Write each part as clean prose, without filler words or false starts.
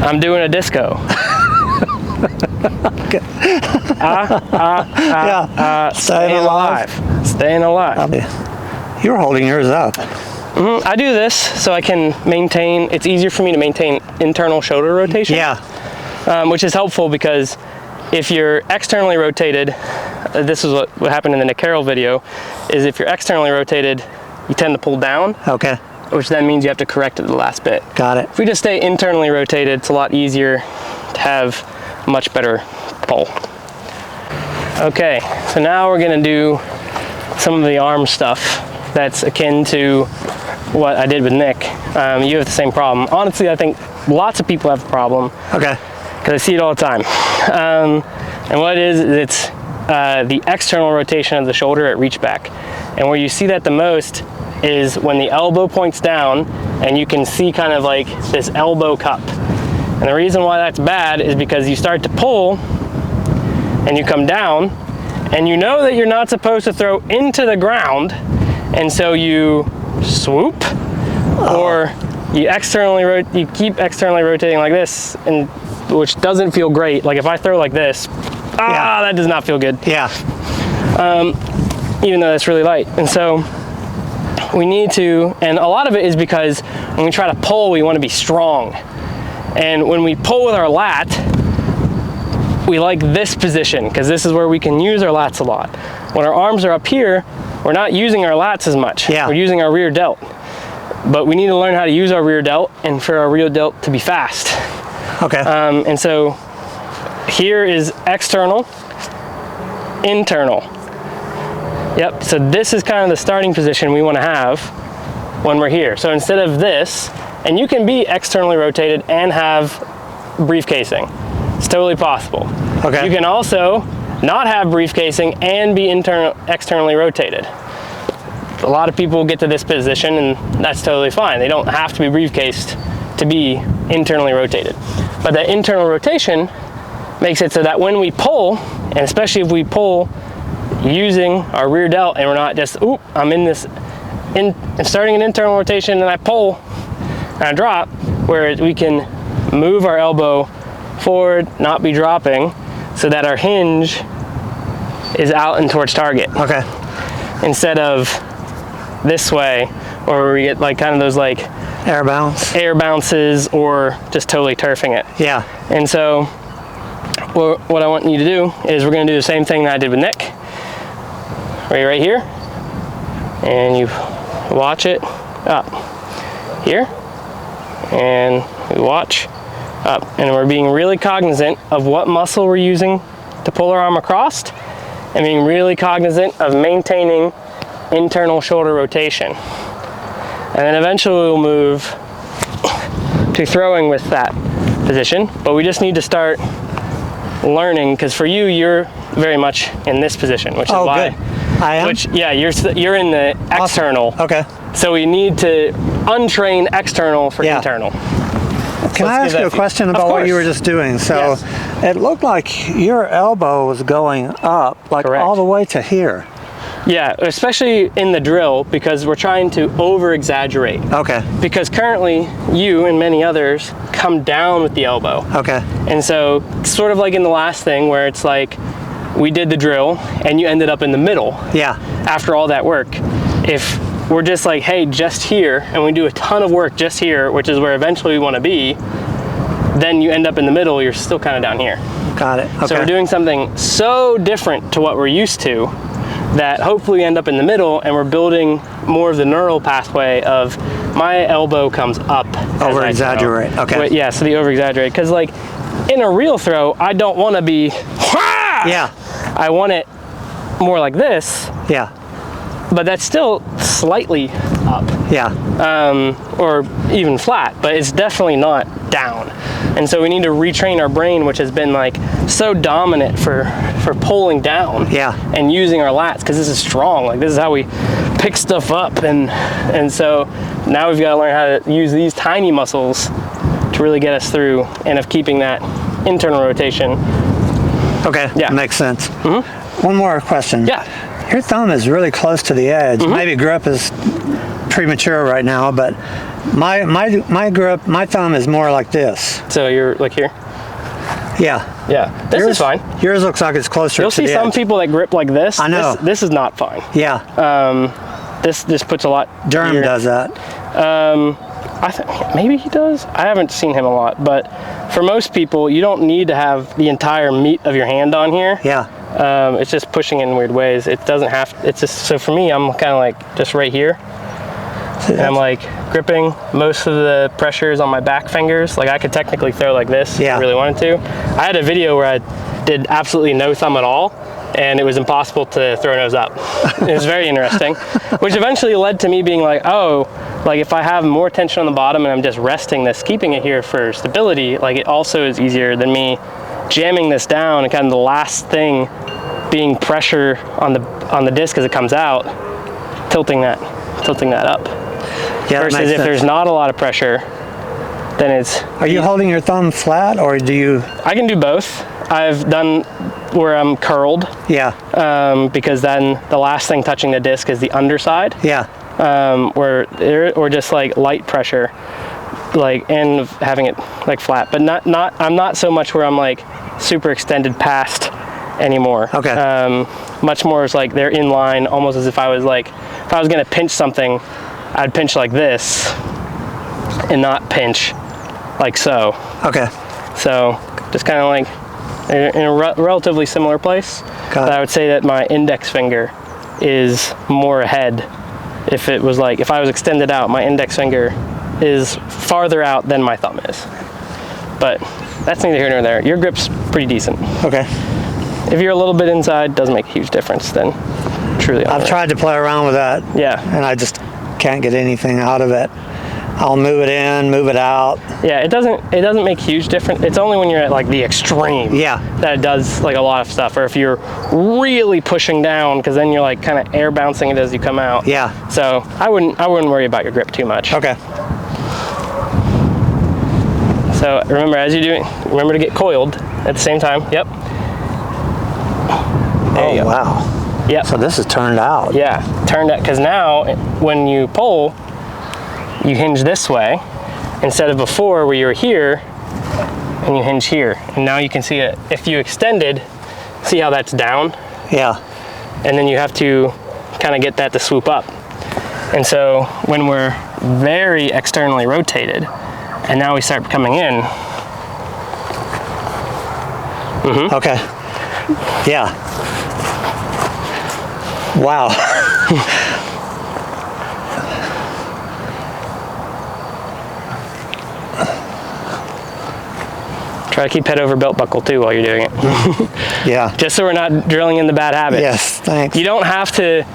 I'm doing a disco. Staying alive. Staying alive. You're holding yours up. I do this so I can maintain, it's easier for me to maintain internal shoulder rotation. Yeah. Which is helpful because if you're externally rotated, this is what happened in the Nick Carroll video, is if you're externally rotated, you tend to pull down. Okay. Which then means you have to correct it the last bit. Got it. If we just stay internally rotated, it's a lot easier to have a much better pull. Okay, so now we're gonna do some of the arm stuff that's akin to what I did with Nick. You have the same problem. Honestly, I think lots of people have the problem. Okay. Because I see it all the time. And what it is, it's the external rotation of the shoulder at reach back. And where you see that the most is when the elbow points down and you can see kind of like this elbow cup. And the reason why that's bad is because you start to pull and you come down and you know that you're not supposed to throw into the ground, and so you swoop or you keep externally rotating like this, and which doesn't feel great. Like if I throw like this, that does not feel good. Yeah. Even though that's really light. And so we need to, and a lot of it is because when we try to pull, we want to be strong. And when we pull with our lat, we like this position because this is where we can use our lats a lot. When our arms are up here, we're not using our lats as much. Yeah. We're using our rear delt. But we need to learn how to use our rear delt and for our rear delt to be fast. Okay. And so here is external, internal. Yep, so this is kind of the starting position we want to have when we're here. So instead of this, and you can be externally rotated and have briefcasing. It's totally possible. Okay. You can also not have briefcasing and be externally rotated. A lot of people get to this position and that's totally fine. They don't have to be briefcased to be internally rotated. But that internal rotation makes it so that when we pull, and especially if we pull using our rear delt and we're not just, I'm starting an internal rotation and I pull and I drop, where we can move our elbow forward, not be dropping, so that our hinge is out and towards target. Okay. Instead of this way, or we get like kind of those like air bounces or just totally turfing it. Yeah. And so what I want you to do is we're going to do the same thing that I did with Nick. Right here, and you watch it up here, and we watch up, and we're being really cognizant of what muscle we're using to pull our arm across, and being really cognizant of maintaining internal shoulder rotation. And then eventually we'll move to throwing with that position, but we just need to start learning, because for you, you're very much in this position, which is why. Good. I am? You're in the external. Awesome. Okay. So we need to untrain external for internal. Can I ask you a question about what you were just doing? So it looked like your elbow was going up, like all the way to here. Yeah, especially in the drill, because we're trying to over-exaggerate. Okay. Because currently, you and many others come down with the elbow. Okay. And so, sort of like in the last thing, where it's like, we did the drill, and you ended up in the middle. Yeah. After all that work. If we're just like, hey, just here, and we do a ton of work just here, which is where eventually we want to be, then you end up in the middle, you're still kind of down here. Got it. Okay. So we're doing something so different to what we're used to that hopefully we end up in the middle, and we're building more of the neural pathway of my elbow comes up. Over-exaggerate. Okay. Yeah, so the over-exaggerate. Because like in a real throw, I don't want to be, yeah. I want it more like this. Yeah. But that's still slightly up. Yeah. Or even flat, but it's definitely not down. And so we need to retrain our brain, which has been like so dominant for pulling down. Yeah. And using our lats, because this is strong. Like this is how we pick stuff up, and so now we've got to learn how to use these tiny muscles to really get us through, and of keeping that internal rotation. Okay. Yeah. Makes sense. Mm-hmm. One more question. Yeah. Your thumb is really close to the edge. Mm-hmm. Maybe grip is premature right now, but My grip, my thumb is more like this. So you're like here? Yeah. Yeah, this is fine. Yours looks like it's closer to the edge. You'll see some people that grip like this. I know. This is not fine. Yeah. This puts a lot. Durham does that. I think maybe he does. I haven't seen him a lot, but for most people, you don't need to have the entire meat of your hand on here. Yeah. It's just pushing in weird ways. It doesn't have. It's just so for me, I'm kind of like just right here. And I'm like gripping most of the pressures on my back fingers. Like I could technically throw like this if I really wanted to. I had a video where I did absolutely no thumb at all, and it was impossible to throw nose up. It was very interesting, which eventually led to me being like, oh, like if I have more tension on the bottom and I'm just resting this, keeping it here for stability, like it also is easier than me jamming this down and kind of the last thing being pressure on the disc as it comes out, tilting that up. Yeah, versus if there's not a lot of pressure, then it's... Are you holding your thumb flat, or do you... I can do both. I've done where I'm curled. Yeah. Because then the last thing touching the disc is the underside. Yeah. Or just like light pressure, like, and having it like flat, but I'm not so much where I'm like super extended past anymore. Okay. Much more is like they're in line, almost as if I was gonna pinch something, I'd pinch like this and not pinch like so. Okay. So just kind of like in a relatively similar place. But I would say that my index finger is more ahead. If it was like, if I was extended out, my index finger is farther out than my thumb is. But that's neither here nor there. Your grip's pretty decent. Okay. If you're a little bit inside, doesn't make a huge difference then. Truly. I've tried to play around with that. Yeah. And I just can't get anything out of it. I'll move it in, move it out. Yeah, it doesn't make huge difference. It's only when you're at like the extreme that it does like a lot of stuff. Or if you're really pushing down, because then you're like kind of air bouncing it as you come out. Yeah. So I wouldn't worry about your grip too much. Okay. So remember, as you do it, remember to get coiled at the same time. Yep. There you go. Wow. Yep. So this is turned out. Yeah, turned out, because now when you pull, you hinge this way instead of before where you were here and you hinge here. And now you can see it. If you extended, see how that's down? Yeah. And then you have to kind of get that to swoop up. And so when we're very externally rotated and now we start coming in. Okay. Yeah. Wow. Try to keep head over belt buckle too while you're doing it. Yeah. Just so we're not drilling in the bad habits. Yes, thanks. You don't have to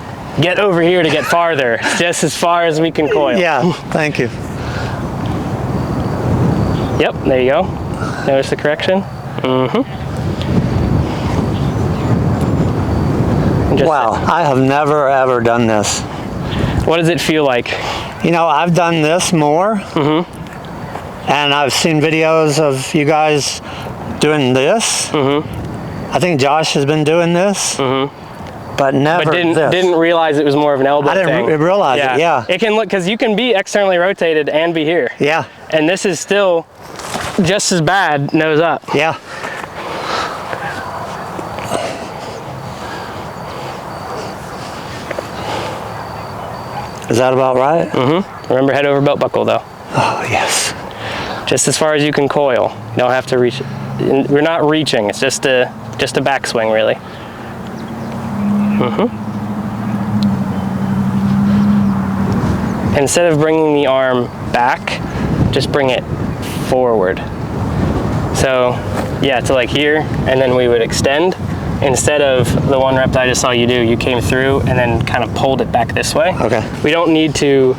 get over here to get farther. It's just as far as we can coil. Yeah, thank you. Yep, there you go. Notice the correction? Wow, I have never ever done this. What does it feel like? You know, I've done this more. And I've seen videos of you guys doing this. I think Josh has been doing this. But never but didn't realize it was more of an elbow thing. I didn't realize it, yeah. It can look, because you can be externally rotated and be here. Yeah. And this is still just as bad nose up. Yeah. Is that about right? Remember, head over belt buckle though. Oh, yes. Just as far as you can coil. You don't have to reach. We're not reaching. It's just a backswing, really. Instead of bringing the arm back, just bring it forward. So, yeah, to like here, and then we would extend. Instead of the one rep that I just saw you do, you came through and then kind of pulled it back this way. Okay. We don't need to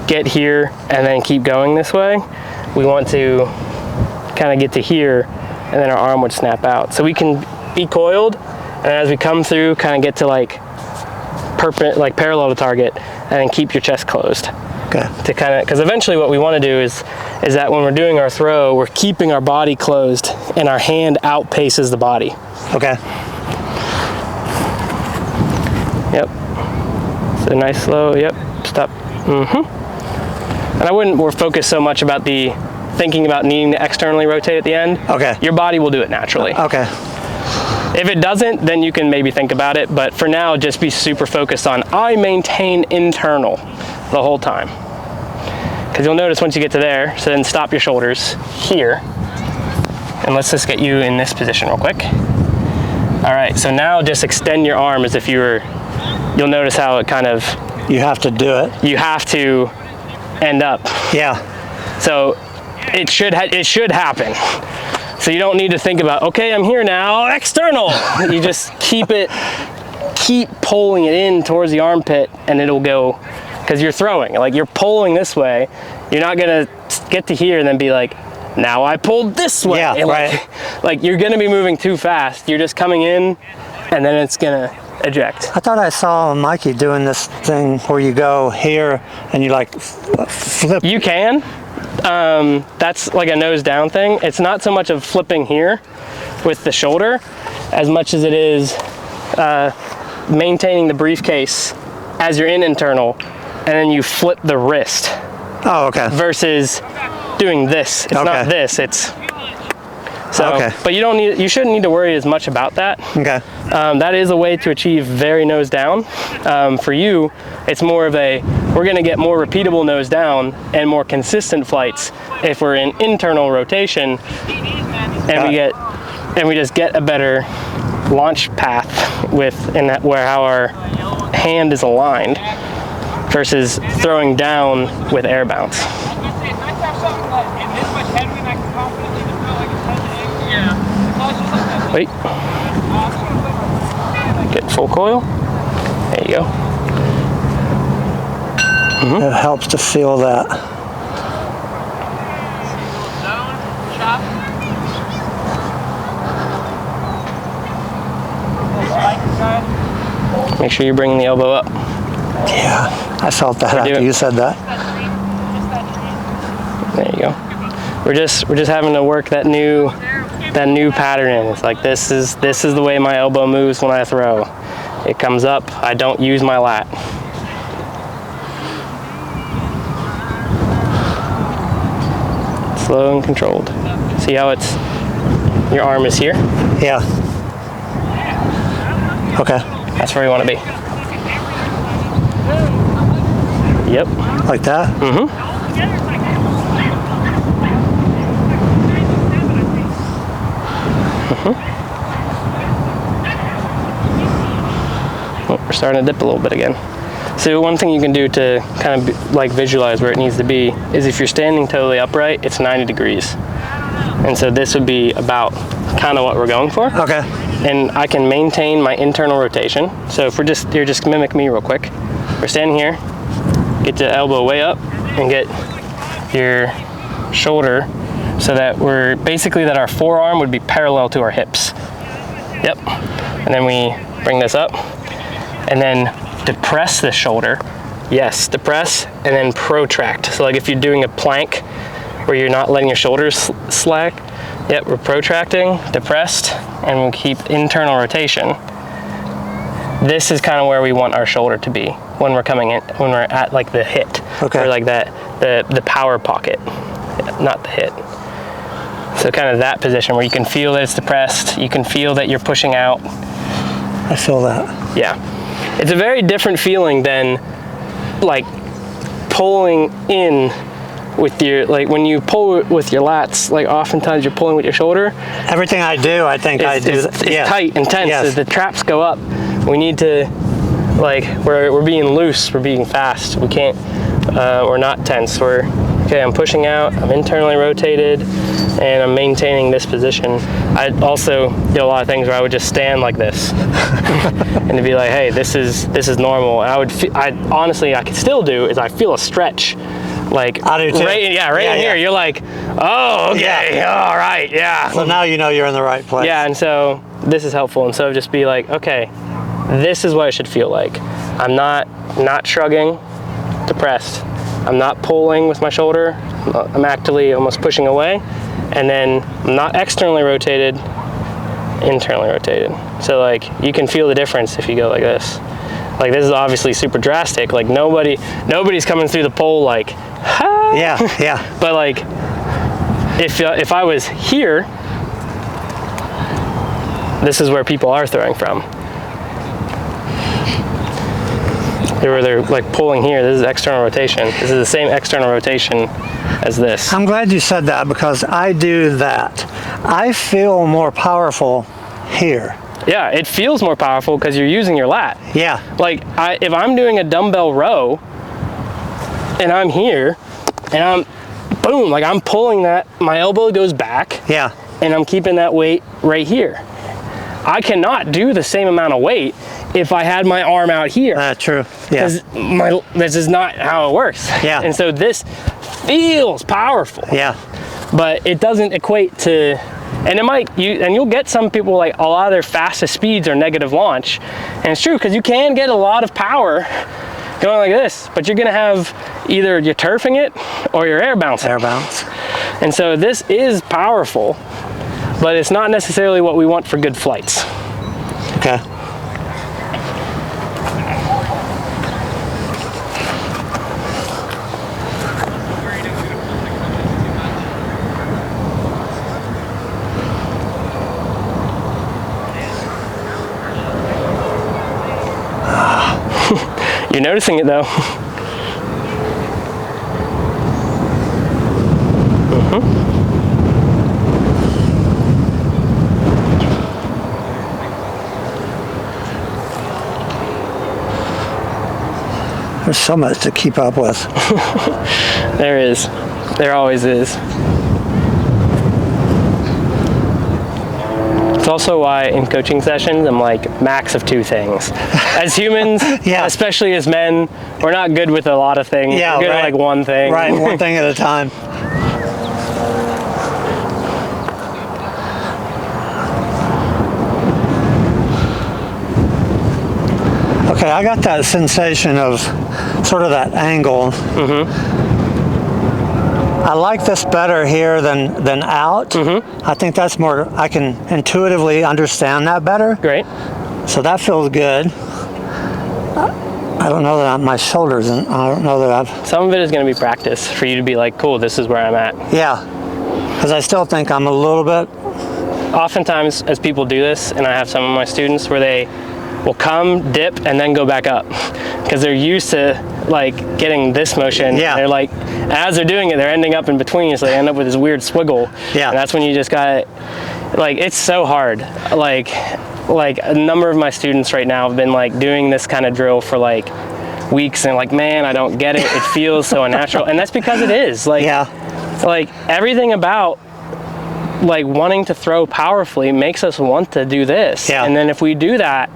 get here and then keep going this way. We want to kind of get to here, and then our arm would snap out. So we can be coiled, and as we come through, kind of get to like parallel to target, and then keep your chest closed. Okay. To kind of, because eventually what we want to do is that when we're doing our throw, we're keeping our body closed, and our hand outpaces the body. Okay. Yep. So nice slow. Yep. Stop. And I wouldn't more focus so much about thinking about needing to externally rotate at the end. Okay. Your body will do it naturally. Okay. If it doesn't, then you can maybe think about it. But for now, just be super focused on, I maintain internal the whole time. Because you'll notice once you get to there, so then stop your shoulders here. And let's just get you in this position real quick. All right, so now just extend your arm as if you'll notice how it kind of... You have to do it. You have to end up. Yeah. So it should happen. So you don't need to think about, okay, I'm here now, external. You just keep pulling it in towards the armpit, and it'll go, because you're throwing, like you're pulling this way. You're not gonna get to here and then be like, now I pulled this way. Yeah, right. Like you're gonna be moving too fast. You're just coming in, and then it's gonna eject. I thought I saw Mikey doing this thing where you go here and you like flip. You can. That's like a nose down thing. It's not so much of flipping here with the shoulder as much as it is maintaining the briefcase as you're in internal, and then you flip the wrist. Oh, okay. Versus doing this. It's not this, it's so. Okay. But you shouldn't need to worry as much about that. Okay. That is a way to achieve very nose down. For you, it's more of we're gonna get more repeatable nose down and more consistent flights if we're in internal rotation, and we just get a better launch path where how our hand is aligned versus throwing down with air bounce. Wait. Get full coil. There you go. Mm-hmm. It helps to feel that. Make sure you're bringing the elbow up. Yeah, I felt that after you said that. There you go. We're just having to work that new pattern in. It's like this is the way my elbow moves when I throw. It comes up. I don't use my lat. Slow and controlled. See how your arm is here? Yeah. Okay. That's where you want to be. Yep. Like that? Mm-hmm. Oh, we're starting to dip a little bit again. So one thing you can do to kind of like visualize where it needs to be is if you're standing totally upright, it's 90 degrees. And so this would be about kind of what we're going for. Okay. And I can maintain my internal rotation. So if you're just mimic me real quick. We're standing here, get the elbow way up and get your shoulder so that that our forearm would be parallel to our hips. Yep. And then we bring this up and then depress the shoulder. Yes, depress and then protract. So like if you're doing a plank where you're not letting your shoulders slack, yep, we're protracting, depressed, and we'll keep internal rotation. This is kind of where we want our shoulder to be when we're coming in, when we're at like the hit. Okay. Or like the power pocket, not the hit. So kind of that position where you can feel that it's depressed, you can feel that you're pushing out. I feel that. Yeah. It's a very different feeling than like pulling in with your, like when you pull with your lats, like oftentimes you're pulling with your shoulder. Everything I do, I think I do. It's tight and tense. Yes. As the traps go up, we need to, like, we're being loose, we're being fast. We can't, we're not tense. Okay, I'm pushing out, I'm internally rotated, and I'm maintaining this position. I also did a lot of things where I would just stand like this and to be like, hey, this is normal. And I honestly, I could still do is I feel a stretch. Like I do too. Right in here, you're like, oh, okay, all right, yeah. So now you know you're in the right place. Yeah, and so this is helpful. And so just be like, okay, this is what it should feel like. I'm not shrugging, depressed. I'm not pulling with my shoulder. I'm actively almost pushing away. And then I'm not externally rotated, internally rotated. So like you can feel the difference if you go like this. Like this is obviously super drastic. Like nobody's coming through the pole like, ha! Yeah. But like, if I was here, this is where people are throwing from. They're like pulling here. This is external rotation. This is the same external rotation as this. I'm glad you said that, because I do that. I feel more powerful here. Yeah, it feels more powerful because you're using your lat. Yeah. Like, if I'm doing a dumbbell row and I'm here and I'm, boom, like I'm pulling that, my elbow goes back. Yeah. And I'm keeping that weight right here. I cannot do the same amount of weight if I had my arm out here. True. Yeah. Because this is not how it works. Yeah. And so this feels powerful. Yeah. But it doesn't equate to, and it might, you'll get some people, like a lot of their fastest speeds are negative launch. And it's true, because you can get a lot of power going like this, but you're gonna have either you're turfing it or you're air bouncing. Air bounce. And so this is powerful, but it's not necessarily what we want for good flights. Okay. You're noticing it though. There's so much to keep up with. There is. There always is. It's also why in coaching sessions I'm like max of 2 things. As humans, Yeah. especially as men, we're not good with a lot of things. Yeah, we're good right. at like one thing. Right, one thing at a time. Okay, I got that sensation of sort of that angle. I like this better here than out. I think that's more, I can intuitively understand that better. Great. So that feels good. I don't know that my shoulders, and I don't know that I've... Some of it is going to be practice for you to be like, cool, this is where I'm at. Yeah, because I still think I'm a little bit... Oftentimes, as people do this, and I have some of my students where they will come, dip, and then go back up because they're used to like getting this motion. Yeah. They're like, as they're doing it, they're ending up in between, so they end up with this weird swiggle. Yeah. And that's when you just got, like, it's so hard. Like a number of my students right now have been like doing this kind of drill for like weeks, and like, man, I don't get it. It feels so unnatural, and that's because it is. Like, like everything about like wanting to throw powerfully makes us want to do this. Yeah. And then if we do that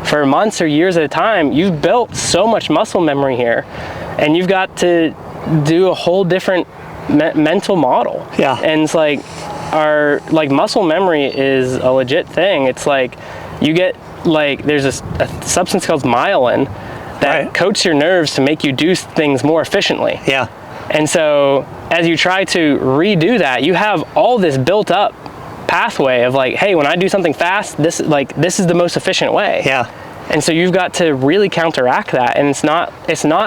for months or years at a time, you've built so much muscle memory here, and you've got to do a whole different mental model. Yeah. And it's like our muscle memory is a legit thing. It's like you get like there's a substance called myelin that coats your nerves to make you do things more efficiently. Yeah. And so as you try to redo that, you have all this built up pathway of like, hey, when I do something fast, this is the most efficient way. Yeah. And so you've got to really counteract that. And it's not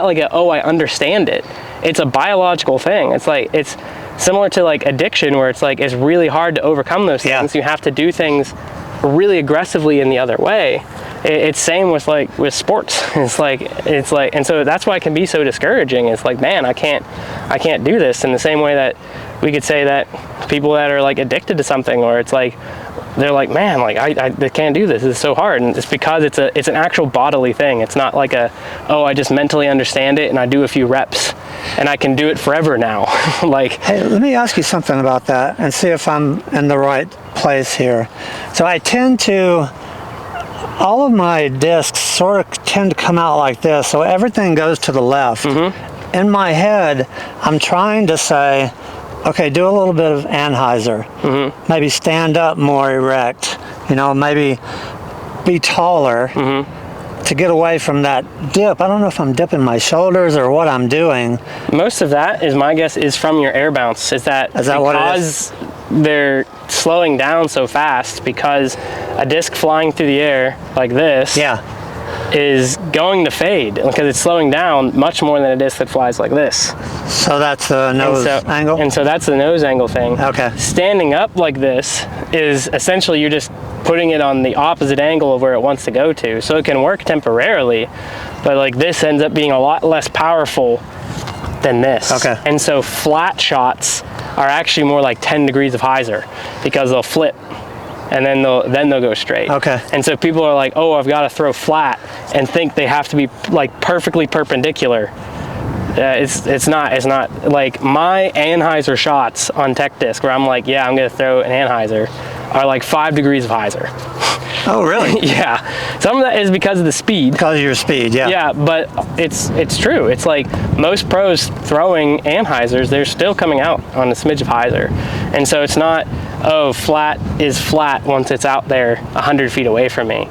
like I understand it. It's a biological thing. It's like, it's similar to like addiction, where it's like, it's really hard to overcome those things. You have to do things really aggressively in the other way. It's same with sports. It's like, and so that's why it can be so discouraging. It's like, man, I can't do this in the same way that we could say that people that are like addicted to something, or it's like, they're like, man, like I can't do this. This is so hard. And it's because it's an actual bodily thing. It's not like I just mentally understand it and I do a few reps and I can do it forever now. Like, hey, let me ask you something about that and see if I'm in the right place here. So I tend to, all of my discs sort of tend to come out like this. So everything goes to the left. In my head, I'm trying to say, okay, do a little bit of Anheuser. Maybe stand up more erect. Maybe be taller to get away from that dip. I don't know if I'm dipping my shoulders or what I'm doing. Most of that, is my guess, is from your air bounce. Is that what it is? They're slowing down so fast, because a disc flying through the air like this is going to fade because it's slowing down much more than a disc that flies like this. So that's the nose angle? And so that's the nose angle thing. Okay. Standing up like this is essentially you're just putting it on the opposite angle of where it wants to go to. So it can work temporarily, but like this ends up being a lot less powerful than this. Okay. And so flat shots are actually more like 10 degrees of hyzer because they'll flip and then they'll go straight. Okay. And so people are like, oh, I've got to throw flat and think they have to be like perfectly perpendicular. It's not. Like my Anheuser shots on tech disc where I'm like, yeah, I'm gonna throw an Anheuser, are like 5 degrees of hyzer. Oh, really? Yeah. Some of that is because of the speed. Because of your speed, yeah. Yeah, but it's true. It's like most pros throwing Anheisers, they're still coming out on a smidge of hyzer. And so it's not, oh, flat is flat once it's out there 100 feet away from me.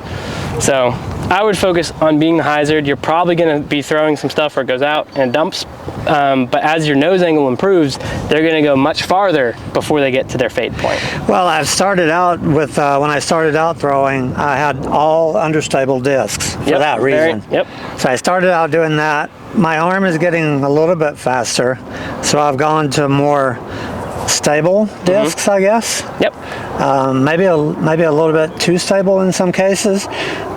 So I would focus on being the hyzered. You're probably going to be throwing some stuff where it goes out and dumps, but as your nose angle improves, they're going to go much farther before they get to their fade point. Well, I've started out with, when I started out throwing, I had all understable discs for that reason. So I started out doing that. My arm is getting a little bit faster, so I've gone to more stable discs, I guess. Maybe a little bit too stable in some cases,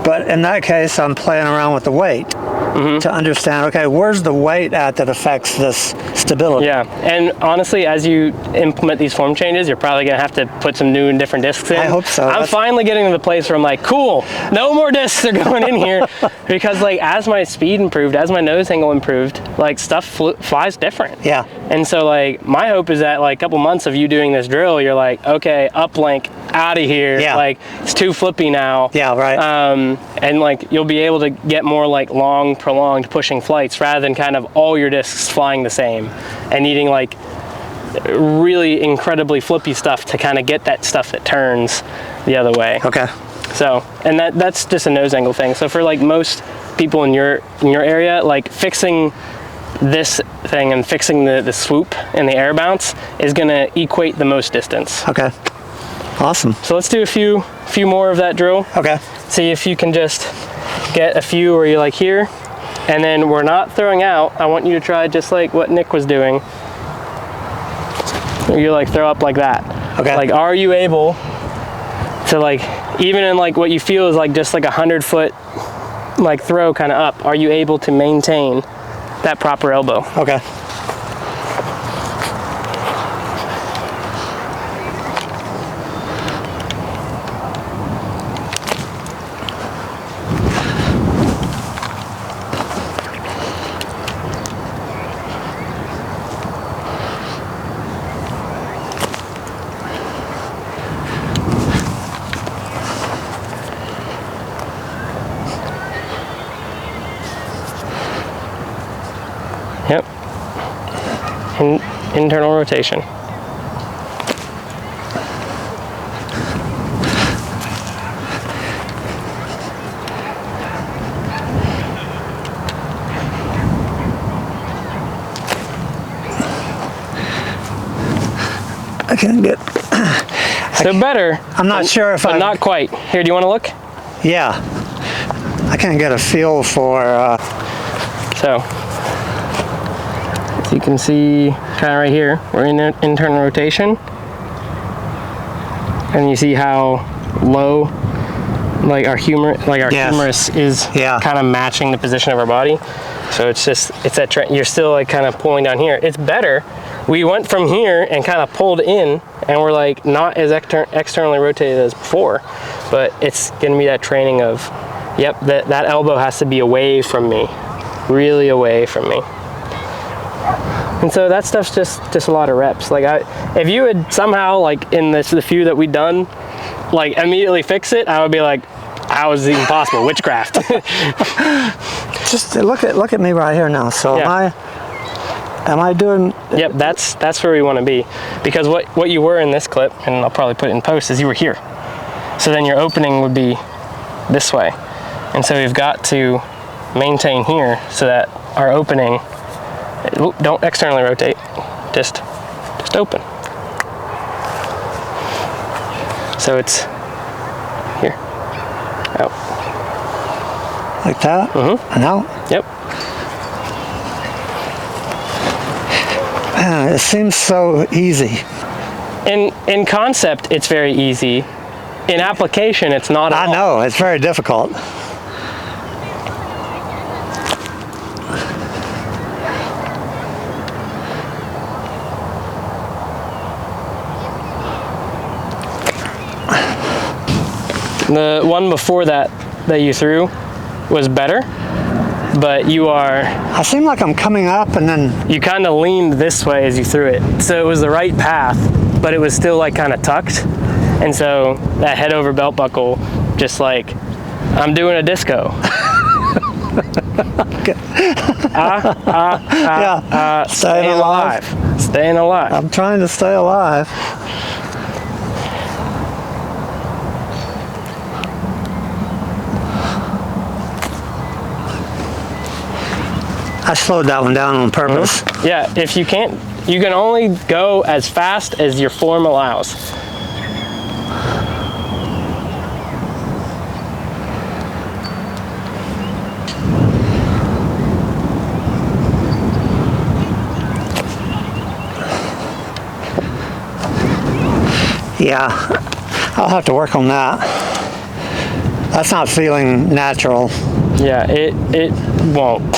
but in that case I'm playing around with the weight to understand, okay, where's the weight at that affects this stability? Yeah, and honestly, as you implement these form changes, you're probably gonna have to put some new and different discs in. I hope so. I'm finally getting to the place where I'm like, cool, no more discs are going in here, because like as my speed improved, as my nose angle improved, like stuff flies different. Yeah. And so like my hope is that like a couple months of you doing this drill, you're like, okay, uplink, out of here. Yeah. Like it's too flippy now. Yeah, right. And like you'll be able to get more like long, prolonged pushing flights rather than kind of all your discs flying the same and needing like really incredibly flippy stuff to kind of get that stuff that turns the other way. Okay. So, and that's just a nose angle thing. So for like most people in your area, like fixing this thing and fixing the swoop and the air bounce is gonna equate the most distance. Okay. Awesome. So let's do a few more of that drill. Okay. See if you can just get a few where you're like here, and then we're not throwing out. I want you to try just like what Nick was doing. You like throw up like that. Okay. Like, are you able to like, even in like what you feel is like just like 100-foot like throw kind of up, are you able to maintain that proper elbow? Okay. Yep. Internal rotation. I can't get... So better. I'm not sure if but not quite. Here, do you want to look? Yeah. I can't get a feel for... So you can see kind of right here, we're in internal rotation. And you see how low like our humerus is kind of matching the position of our body. So it's that trend. You're still like kind of pulling down here. It's better. We went from here and kind of pulled in, and we're like not as externally rotated as before, but it's gonna be that training of, yep, that elbow has to be away from me, really away from me. And so that stuff's just a lot of reps. Like if you had somehow like in the few that we'd done, like immediately fix it, I would be like, how is it even possible? Witchcraft. Just look at me right here now. So yeah. Am I doing? Yep, that's where we want to be, because what you were in this clip, and I'll probably put it in post, is you were here. So then your opening would be this way, and so we've got to maintain here so that our opening. Don't externally rotate, just open. So it's here, out. Like that? And out? Yep. Man, it seems so easy. In concept, it's very easy. In application, it's not at all. I know, it's very difficult. The one before that you threw was better, but I seem like I'm coming up and then... you kind of leaned this way as you threw it. So it was the right path, but it was still like kind of tucked. And so that head over belt buckle, just like, I'm doing a disco. Staying alive. Staying alive. I'm trying to stay alive. I slowed that one down on purpose. Yeah, if you can't, you can only go as fast as your form allows. Yeah, I'll have to work on that. That's not feeling natural. Yeah, it won't.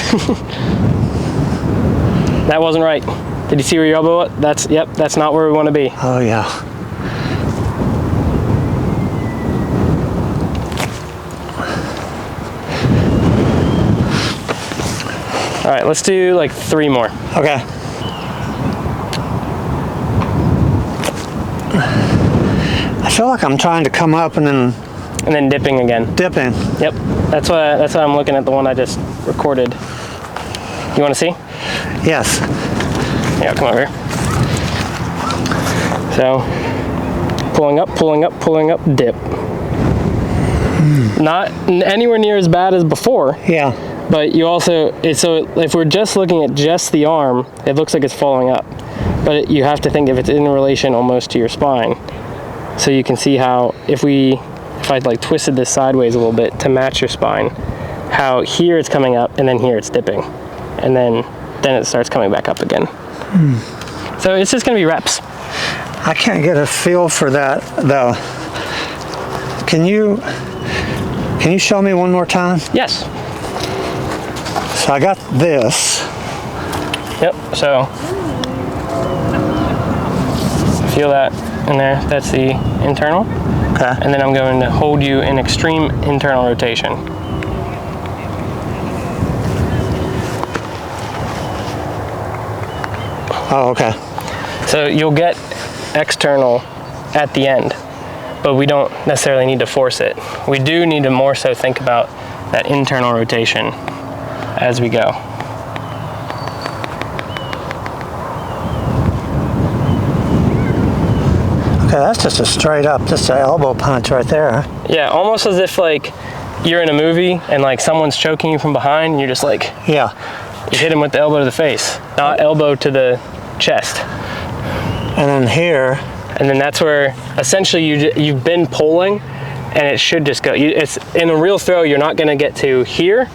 That wasn't right. Did you see where your elbow was? That's not where we want to be. Oh yeah. All right, let's do like 3 more. Okay. I feel like I'm trying to come up and then dipping again. dipping. Yep, that's why I'm looking at the one I just recorded. You want to see? Yes. Yeah, come over here. So, pulling up, pulling up, pulling up, dip. Not anywhere near as bad as before. Yeah. But you also, so if we're just looking at just the arm, it looks like it's falling up. But you have to think if it's in relation almost to your spine. So you can see how if I like twisted this sideways a little bit to match your spine, how here it's coming up and then here it's dipping. And then it starts coming back up again. So it's just gonna be reps. I can't get a feel for that though. Can you show me one more time? Yes. So I got this. Yep, so feel that in there, that's the internal. Okay. And then I'm going to hold you in extreme internal rotation. Oh, okay. So you'll get external at the end, but we don't necessarily need to force it. We do need to more so think about that internal rotation as we go. Okay, that's just a straight up, just an elbow punch right there. Yeah, almost as if like you're in a movie and like someone's choking you from behind and you're just like, Yeah. you hit him with the elbow to the face, not elbow to the chest. And then here. And then that's where essentially you've been pulling and it should just go. It's in a real throw, you're not gonna get to here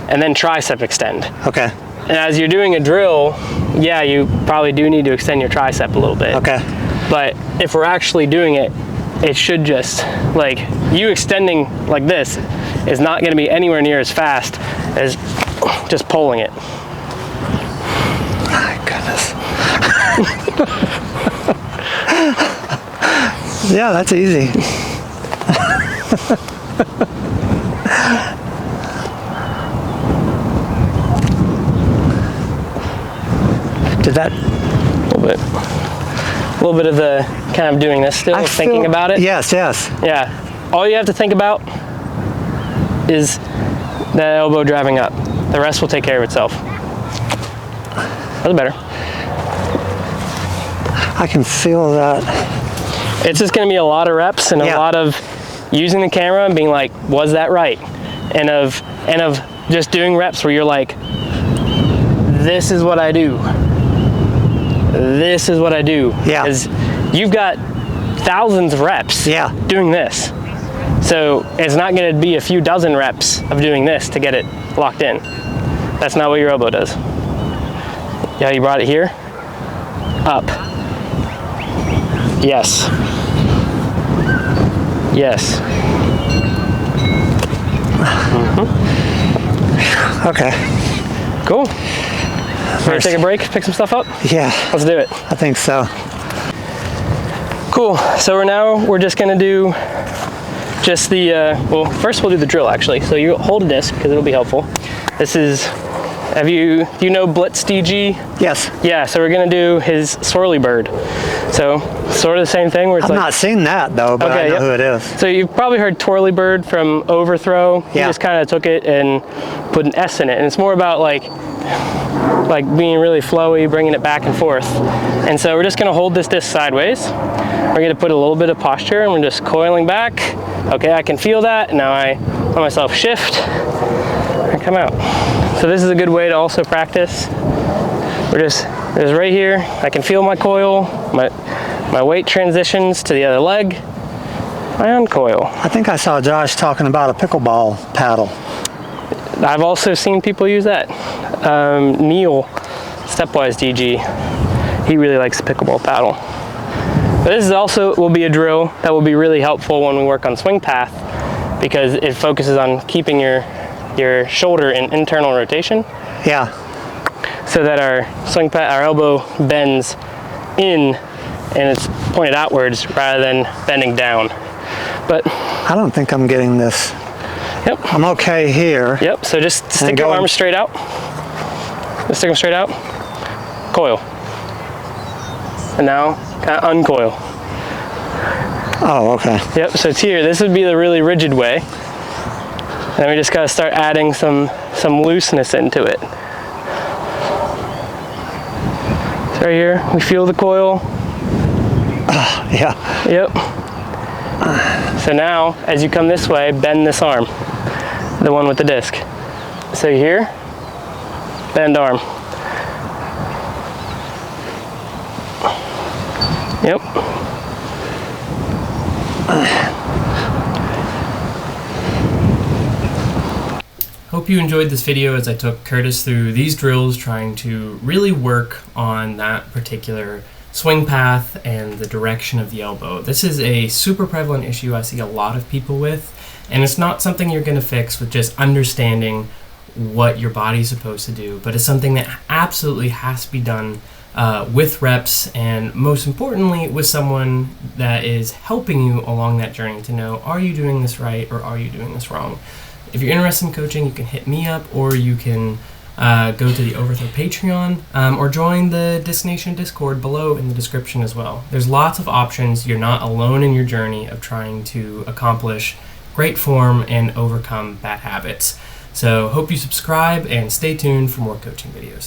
and then tricep extend. Okay. And as you're doing a drill, yeah, you probably do need to extend your tricep a little bit. Okay. But if we're actually doing it, it should just, like, you extending like this is not gonna be anywhere near as fast as just pulling it. My goodness. Yeah, that's easy. Did that? A little bit of the kind of doing this still, thinking about it. Yes, yes. Yeah. All you have to think about is the elbow driving up. The rest will take care of itself. That's better. I can feel that. It's just going to be a lot of reps and a lot of using the camera and being like, was that right? And of just doing reps where you're like, this is what I do. This is what I do. Yeah. Because you've got thousands of reps doing this. So it's not going to be a few dozen reps of doing this to get it locked in. That's not what your elbow does. Yeah, you brought it here. Up. Yes. Yes. Okay. Cool. Ready to take a break, pick some stuff up? Yeah. Let's do it. I think so. Cool. So we're just gonna do just the, well, first we'll do the drill actually. So you hold a disc because it'll be helpful. This is, do you know Blitz DG? Yes. Yeah, so we're gonna do his swirly bird. So sort of the same thing where it's I've not seen that though, but Okay, I know yep. who it is. So you've probably heard twirly bird from Overthrow. He Yeah. just kind of took it and put an S in it. And it's more about like being really flowy, bringing it back and forth. And so we're just gonna hold this disc sideways. We're gonna put a little bit of posture and we're just coiling back. Okay, I can feel that. Now I let myself shift and come out. So this is a good way to also practice. We're just right here. I can feel my coil, my weight transitions to the other leg. I uncoil. I think I saw Josh talking about a pickleball paddle. I've also seen people use that. Neil, Stepwise DG, he really likes the pickleball paddle. But this is also will be a drill that will be really helpful when we work on swing path because it focuses on keeping your shoulder in internal rotation. Yeah. So that our swing path, our elbow bends in and it's pointed outwards rather than bending down. But I don't think I'm getting this. Yep. I'm okay here. Yep, so just stick your arms straight out. Just stick them straight out. Coil. And now, kind of uncoil. Oh, okay. Yep, so it's here. This would be the really rigid way. Then we just gotta start adding some looseness into it. So right here, we feel the coil. Yeah. Yep. So now, as you come this way, bend this arm. The one with the disc. So here, bend arm. Yep. Hope you enjoyed this video as I took Curtis through these drills trying to really work on that particular swing path and the direction of the elbow. This is a super prevalent issue I see a lot of people with, and it's not something you're going to fix with just understanding what your body's supposed to do, but it's something that absolutely has to be done with reps, and most importantly with someone that is helping you along that journey to know, are you doing this right or are you doing this wrong? If you're interested in coaching, you can hit me up, or you can go to the Overthrow Patreon, or join the Disc Nation Discord below in the description as well. There's lots of options. You're not alone in your journey of trying to accomplish great form and overcome bad habits. So hope you subscribe and stay tuned for more coaching videos.